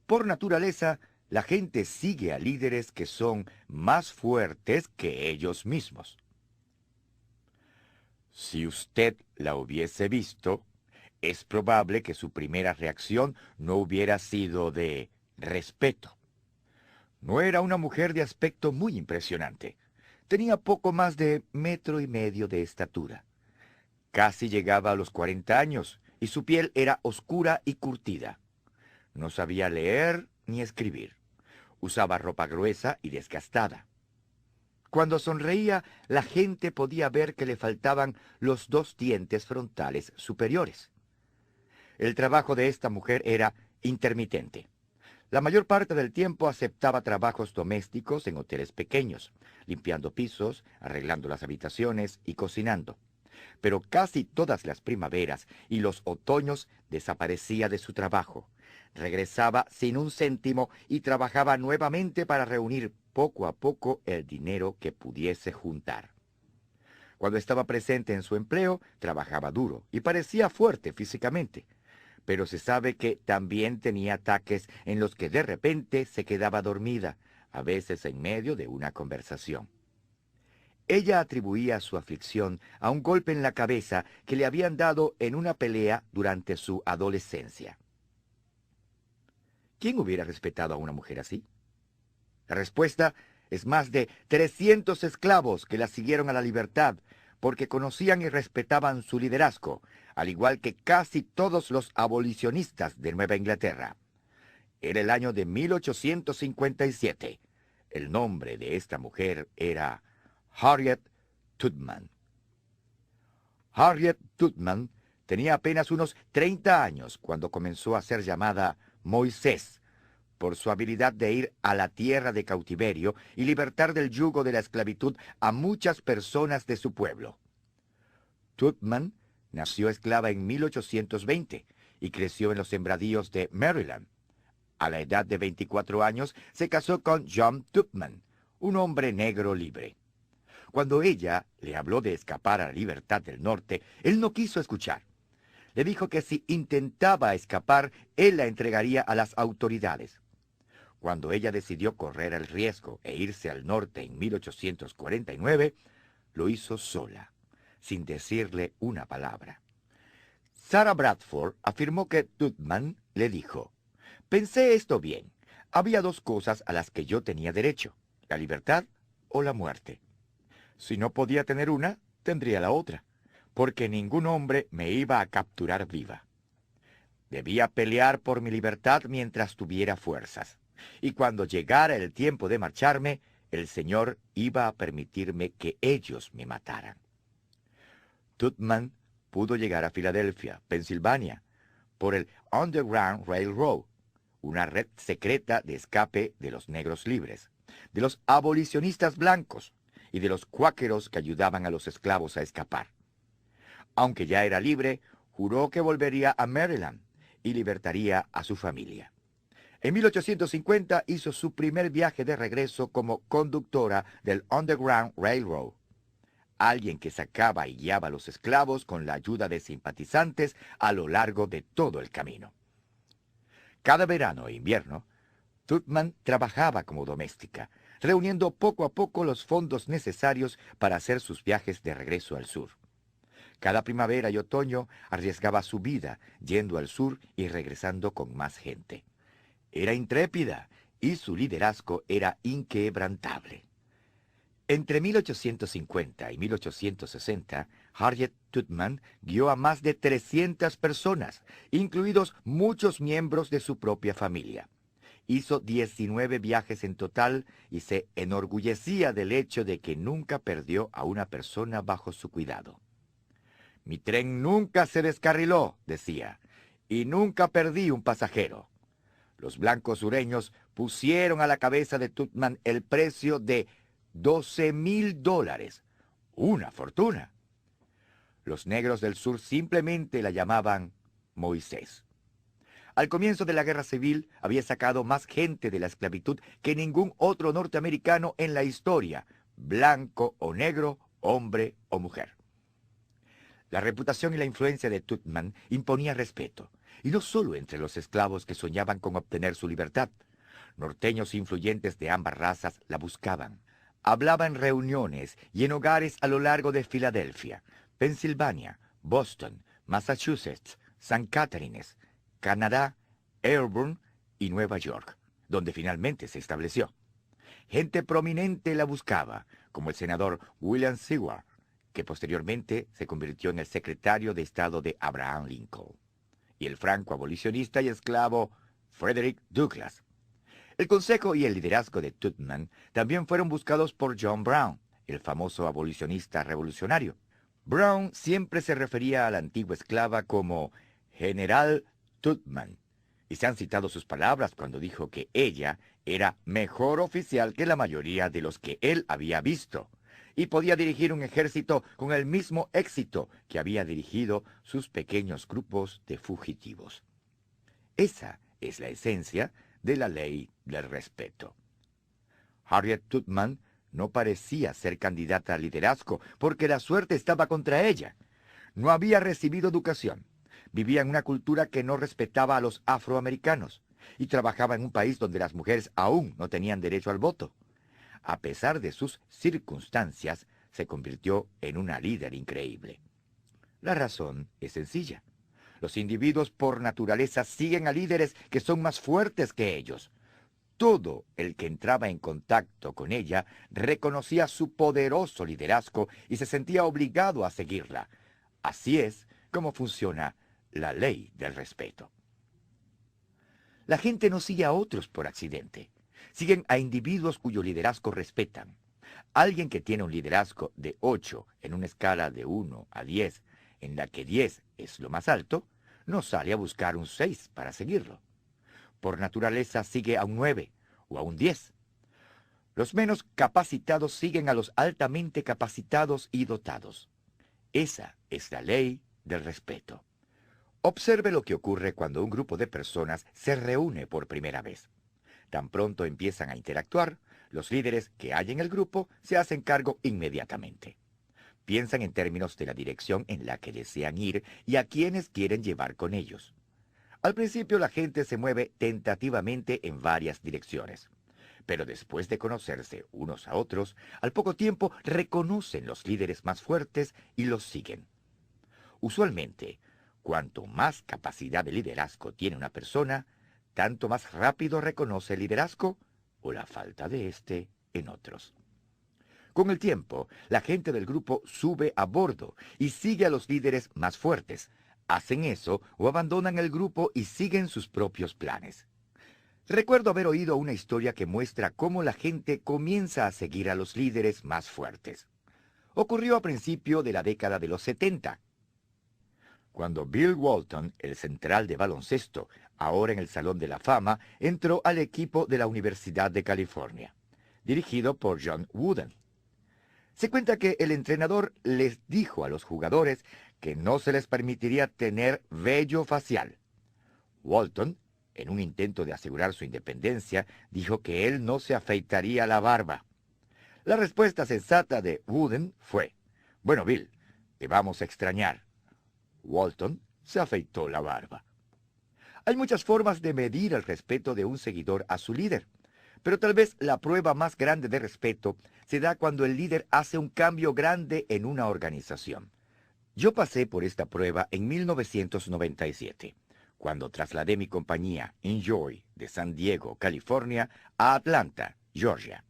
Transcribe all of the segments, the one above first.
Por naturaleza, la gente sigue a líderes que son más fuertes que ellos mismos. Si usted la hubiese visto, es probable que su primera reacción no hubiera sido de respeto. No era una mujer de aspecto muy impresionante. Tenía poco más de 1,5 metros de estatura. Casi llegaba a los 40 años y su piel era oscura y curtida. No sabía leer ni escribir. Usaba ropa gruesa y desgastada. Cuando sonreía, la gente podía ver que le faltaban los 2 dientes frontales superiores. El trabajo de esta mujer era intermitente. La mayor parte del tiempo aceptaba trabajos domésticos en hoteles pequeños, limpiando pisos, arreglando las habitaciones y cocinando. Pero casi todas las primaveras y los otoños desaparecía de su trabajo. Regresaba sin un céntimo y trabajaba nuevamente para reunir poco a poco el dinero que pudiese juntar. Cuando estaba presente en su empleo, trabajaba duro y parecía fuerte físicamente. Pero se sabe que también tenía ataques en los que de repente se quedaba dormida, a veces en medio de una conversación. Ella atribuía su aflicción a un golpe en la cabeza que le habían dado en una pelea durante su adolescencia. ¿Quién hubiera respetado a una mujer así? La respuesta es más de 300 esclavos que la siguieron a la libertad porque conocían y respetaban su liderazgo, al igual que casi todos los abolicionistas de Nueva Inglaterra. Era el año de 1857. El nombre de esta mujer era Harriet Tubman. Harriet Tubman tenía apenas unos 30 años cuando comenzó a ser llamada Moisés, por su habilidad de ir a la tierra de cautiverio y libertar del yugo de la esclavitud a muchas personas de su pueblo. Tubman nació esclava en 1820 y creció en los sembradíos de Maryland. A la edad de 24 años se casó con John Tubman, un hombre negro libre. Cuando ella le habló de escapar a la libertad del norte, él no quiso escuchar. Le dijo que si intentaba escapar, él la entregaría a las autoridades. Cuando ella decidió correr el riesgo e irse al norte en 1849, lo hizo sola, sin decirle una palabra. Sarah Bradford afirmó que Tubman le dijo: «Pensé esto bien. Había 2 cosas a las que yo tenía derecho, la libertad o la muerte. Si no podía tener una, tendría la otra, porque ningún hombre me iba a capturar viva. Debía pelear por mi libertad mientras tuviera fuerzas, y cuando llegara el tiempo de marcharme, el Señor iba a permitirme que ellos me mataran». Tubman pudo llegar a Filadelfia, Pensilvania, por el Underground Railroad, una red secreta de escape de los negros libres, de los abolicionistas blancos y de los cuáqueros que ayudaban a los esclavos a escapar. Aunque ya era libre, juró que volvería a Maryland y libertaría a su familia. En 1850 hizo su primer viaje de regreso como conductora del Underground Railroad, alguien que sacaba y guiaba a los esclavos con la ayuda de simpatizantes a lo largo de todo el camino. Cada verano e invierno, Tubman trabajaba como doméstica, reuniendo poco a poco los fondos necesarios para hacer sus viajes de regreso al sur. Cada primavera y otoño arriesgaba su vida yendo al sur y regresando con más gente. Era intrépida y su liderazgo era inquebrantable. Entre 1850 y 1860, Harriet Tubman guió a más de 300 personas, incluidos muchos miembros de su propia familia. Hizo 19 viajes en total y se enorgullecía del hecho de que nunca perdió a una persona bajo su cuidado. «Mi tren nunca se descarriló», decía, «y nunca perdí un pasajero». Los blancos sureños pusieron a la cabeza de Tubman el precio de $12,000, una fortuna. Los negros del sur simplemente la llamaban Moisés. Al comienzo de la Guerra Civil había sacado más gente de la esclavitud que ningún otro norteamericano en la historia, blanco o negro, hombre o mujer. La reputación y la influencia de Tubman imponía respeto. y no solo entre los esclavos que soñaban con obtener su libertad. Norteños influyentes de ambas razas la buscaban. Hablaba en reuniones y en hogares a lo largo de Filadelfia, Pensilvania, Boston, Massachusetts, St. Catharines, Canadá, Auburn y Nueva York, donde finalmente se estableció. Gente prominente la buscaba, como el senador William Seward, que posteriormente se convirtió en el secretario de Estado de Abraham Lincoln, y el franco abolicionista y esclavo Frederick Douglass. El consejo y el liderazgo de Tubman también fueron buscados por John Brown, el famoso abolicionista revolucionario. Brown siempre se refería a la antigua esclava como General Tubman, y se han citado sus palabras cuando dijo que ella era mejor oficial que la mayoría de los que él había visto, y podía dirigir un ejército con el mismo éxito que había dirigido sus pequeños grupos de fugitivos. Esa es la esencia de la ley del respeto. Harriet Tubman no parecía ser candidata al liderazgo porque la suerte estaba contra ella. No había recibido educación, vivía en una cultura que no respetaba a los afroamericanos y trabajaba en un país donde las mujeres aún no tenían derecho al voto. A pesar de sus circunstancias, se convirtió en una líder increíble. La razón es sencilla. Los individuos por naturaleza siguen a líderes que son más fuertes que ellos. Todo el que entraba en contacto con ella reconocía su poderoso liderazgo y se sentía obligado a seguirla. Así es como funciona la ley del respeto. La gente no sigue a otros por accidente. Siguen a individuos cuyo liderazgo respetan. Alguien que tiene un liderazgo de 8 en una escala de 1 a 10, en la que 10 es lo más alto, no sale a buscar un 6 para seguirlo. Por naturaleza sigue a un 9 o a un 10. Los menos capacitados siguen a los altamente capacitados y dotados. Esa es la ley del respeto. Observe lo que ocurre cuando un grupo de personas se reúne por primera vez. Tan pronto empiezan a interactuar, los líderes que hay en el grupo se hacen cargo inmediatamente. Piensan en términos de la dirección en la que desean ir y a quienes quieren llevar con ellos. Al principio la gente se mueve tentativamente en varias direcciones, pero después de conocerse unos a otros, al poco tiempo reconocen los líderes más fuertes y los siguen. Usualmente, cuanto más capacidad de liderazgo tiene una persona, tanto más rápido reconoce el liderazgo o la falta de éste en otros. Con el tiempo, la gente del grupo sube a bordo y sigue a los líderes más fuertes. Hacen eso o abandonan el grupo y siguen sus propios planes. Recuerdo haber oído una historia que muestra cómo la gente comienza a seguir a los líderes más fuertes. Ocurrió a principio de la década de los 70. Cuando Bill Walton, el central de baloncesto, ahora en el Salón de la Fama, entró al equipo de la Universidad de California, dirigido por John Wooden. Se cuenta que el entrenador les dijo a los jugadores que no se les permitiría tener vello facial. Walton, en un intento de asegurar su independencia, dijo que él no se afeitaría la barba. La respuesta sensata de Wooden fue: «Bueno, Bill, te vamos a extrañar». Walton se afeitó la barba. Hay muchas formas de medir el respeto de un seguidor a su líder, pero tal vez la prueba más grande de respeto se da cuando el líder hace un cambio grande en una organización. Yo pasé por esta prueba en 1997, cuando trasladé mi compañía Enjoy de San Diego, California, a Atlanta, Georgia.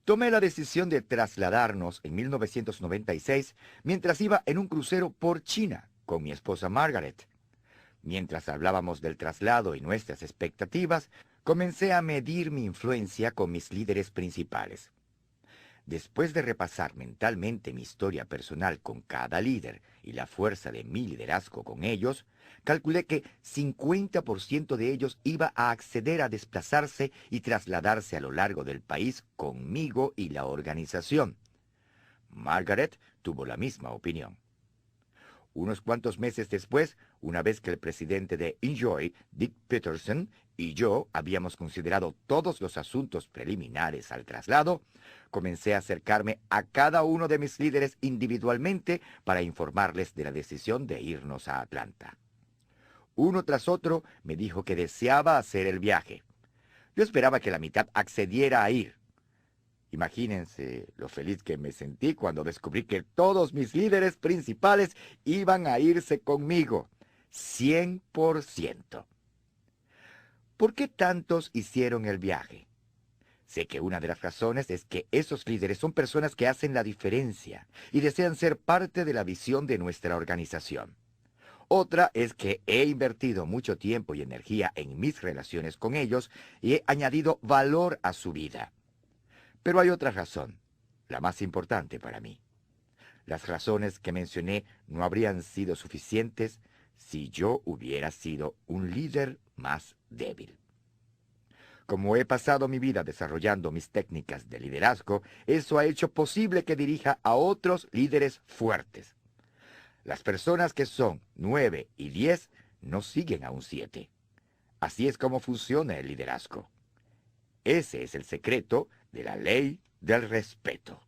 Tomé la decisión de trasladarnos en 1996 mientras iba en un crucero por China con mi esposa Margaret. Mientras hablábamos del traslado y nuestras expectativas, comencé a medir mi influencia con mis líderes principales. Después de repasar mentalmente mi historia personal con cada líder y la fuerza de mi liderazgo con ellos, calculé que 50% de ellos iba a acceder a desplazarse y trasladarse a lo largo del país conmigo y la organización. Margaret tuvo la misma opinión. Unos cuantos meses después, una vez que el presidente de Enjoy, Dick Peterson, y yo habíamos considerado todos los asuntos preliminares al traslado, comencé a acercarme a cada uno de mis líderes individualmente para informarles de la decisión de irnos a Atlanta. uno tras otro, me dijo que deseaba hacer el viaje. Yo esperaba que la mitad accediera a ir. Imagínense lo feliz que me sentí cuando descubrí que todos mis líderes principales iban a irse conmigo. 100%. ¿Por qué tantos hicieron el viaje? Sé que una de las razones es que esos líderes son personas que hacen la diferencia y desean ser parte de la visión de nuestra organización. Otra es que he invertido mucho tiempo y energía en mis relaciones con ellos y he añadido valor a su vida. Pero hay otra razón, la más importante para mí. Las razones que mencioné no habrían sido suficientes si yo hubiera sido un líder más débil. Como he pasado mi vida desarrollando mis técnicas de liderazgo, eso ha hecho posible que dirija a otros líderes fuertes. Las personas que son 9 y 10 no siguen a un 7. Así es como funciona el liderazgo. Ese es el secreto de la ley del respeto.